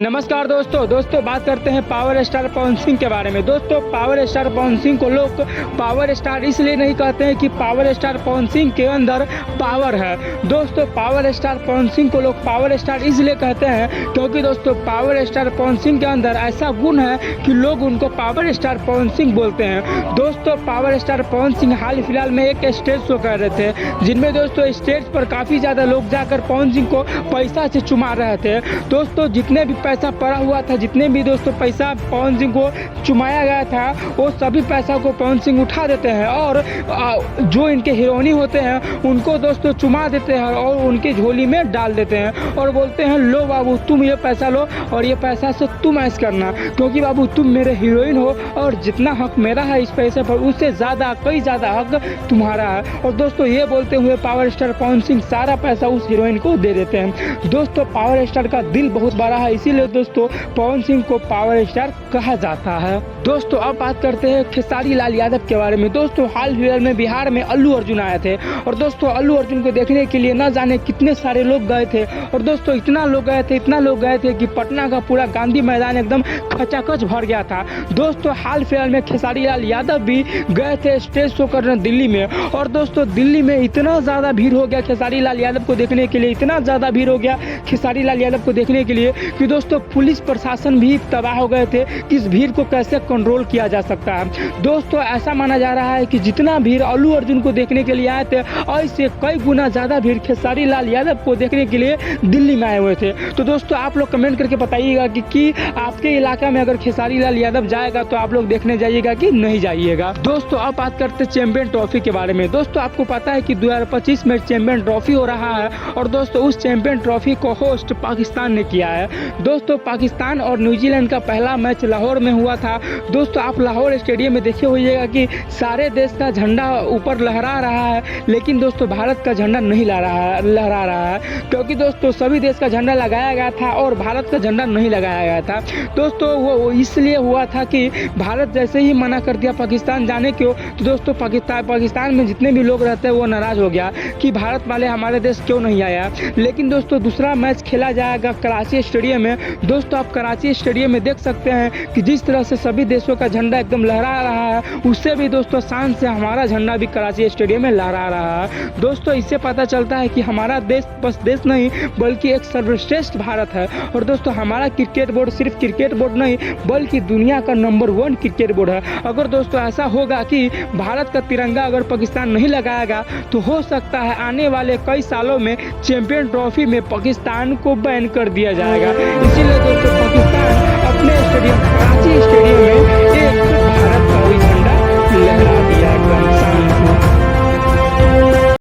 नमस्कार दोस्तों बात करते हैं पावर स्टार पवन सिंह के बारे में। दोस्तों पावर स्टार पवन सिंह को लोग पावर स्टार इसलिए नहीं कहते हैं कि पावर स्टार पवन सिंह के अंदर पावर है। दोस्तों पावर स्टार पवन सिंह को लोग पावर स्टार इसलिए कहते हैं क्योंकि दोस्तों पावर स्टार पवन सिंह के अंदर ऐसा गुण है कि लोग उनको पावर स्टार पवन सिंह बोलते हैं। दोस्तों पावर स्टार पवन सिंह हाल फिलहाल में एक स्टेज शो कर रहे थे, जिनमें दोस्तों स्टेज पर काफ़ी ज़्यादा लोग जाकर पवन सिंह को पैसा से चुमा रहे थे। दोस्तों जितने भी पैसा पड़ा हुआ था, जितने भी दोस्तों पैसा पवन सिंह को चुमाया गया था, वो सभी पैसा को पवन सिंह उठा देते हैं और जो इनके हीरोइनी होते हैं उनको दोस्तों चुमा देते हैं और उनकी झोली में डाल देते हैं और बोलते हैं लो बाबू तुम ये पैसा लो और ये पैसा से तुम ऐश करना, क्योंकि बाबू तुम मेरे हीरोइन हो और जितना हक मेरा है इस पैसे पर उससे ज़्यादा कई ज़्यादा हक तुम्हारा है। और दोस्तों ये बोलते हुए पावर स्टार पवन सिंह सारा पैसा उस हीरोइन को दे देते हैं। दोस्तों पावर स्टार का दिल बहुत बड़ा है, इसीलिए दोस्तों पवन सिंह को पावर स्टार कहा जाता है। दोस्तों अब बात करते हैं खेसारी लाल यादव के बारे में। दोस्तों हाल फिलहाल में बिहार में अल्लू अर्जुन आए थे और दोस्तों अल्लू अर्जुन को देखने के लिए न जाने कितने सारे लोग गए थे और दोस्तों इतना लोग गए थे कि पटना का पूरा गांधी मैदान एकदम खचाखच भर गया था। दोस्तों हाल फिलहाल में खेसारी लाल यादव भी गए थे स्टेज शो करने दिल्ली में और दोस्तों दिल्ली में इतना ज़्यादा भीड़ हो गया खेसारी लाल यादव को देखने के लिए, इतना ज़्यादा भीड़ हो गया खेसारी लाल यादव को देखने के लिए कि दोस्तों पुलिस प्रशासन भी तबाह हो गए थे कि इस भीड़ को कैसे कंट्रोल किया जा सकता है। दोस्तों ऐसा माना जा रहा है कि जितना भीड़ अल्लू अर्जुन को देखने के लिए आए थे ऐसे कई गुना ज़्यादा भीड़ खेसारी लाल यादव को देखने के लिए दिल्ली में आए हुए थे। तो दोस्तों आप लोग कमेंट करके बताइएगा कि आपके इलाका में अगर खेसारी लाल यादव जाएगा तो आप लोग देखने जाइएगा कि नहीं जाइएगा। दोस्तों अब बात करते चैंपियन ट्रॉफी के बारे में। दोस्तों आपको पता है कि 2025 में चैंपियन ट्रॉफी हो रहा है और दोस्तों उस चैंपियन ट्रॉफी को होस्ट पाकिस्तान ने किया है। दोस्तों पाकिस्तान और न्यूजीलैंड का पहला मैच लाहौर में हुआ था। दोस्तों आप लाहौर स्टेडियम में देखे होइएगा कि सारे देश का झंडा ऊपर लहरा रहा है, लेकिन दोस्तों भारत का झंडा नहीं लहरा रहा है क्योंकि दोस्तों सभी देश का झंडा लगाया गया था और भारत का झंडा नहीं लगाया गया था। दोस्तों वो इसलिए हुआ था कि भारत जैसे ही मना कर दिया पाकिस्तान जाने को, तो दोस्तों पाकिस्तान में जितने भी लोग रहते हैं वो नाराज हो गया कि भारत वाले हमारे देश क्यों नहीं आया। लेकिन दोस्तों दूसरा मैच खेला जाएगा कराची स्टेडियम में। दोस्तों आप कराची स्टेडियम में देख सकते हैं कि जिस तरह से सभी देशों का झंडा एकदम लहरा रहा है, उससे भी दोस्तों शान से हमारा झंडा भी कराची स्टेडियम में लहरा रहा है। दोस्तों इससे पता चलता है कि हमारा देश बस देश नहीं बल्कि एक सर्वश्रेष्ठ भारत है। और दोस्तों हमारा क्रिकेट बोर्ड सिर्फ क्रिकेट बोर्ड नहीं बल्कि दुनिया का नंबर 1 क्रिकेट बोर्ड है। अगर दोस्तों ऐसा होगा कि भारत का तिरंगा अगर पाकिस्तान नहीं लगाएगा तो हो सकता है आने वाले कई सालों में चैंपियन ट्रॉफी में पाकिस्तान को बैन कर दिया जाएगा। इसीलिए दोस्तों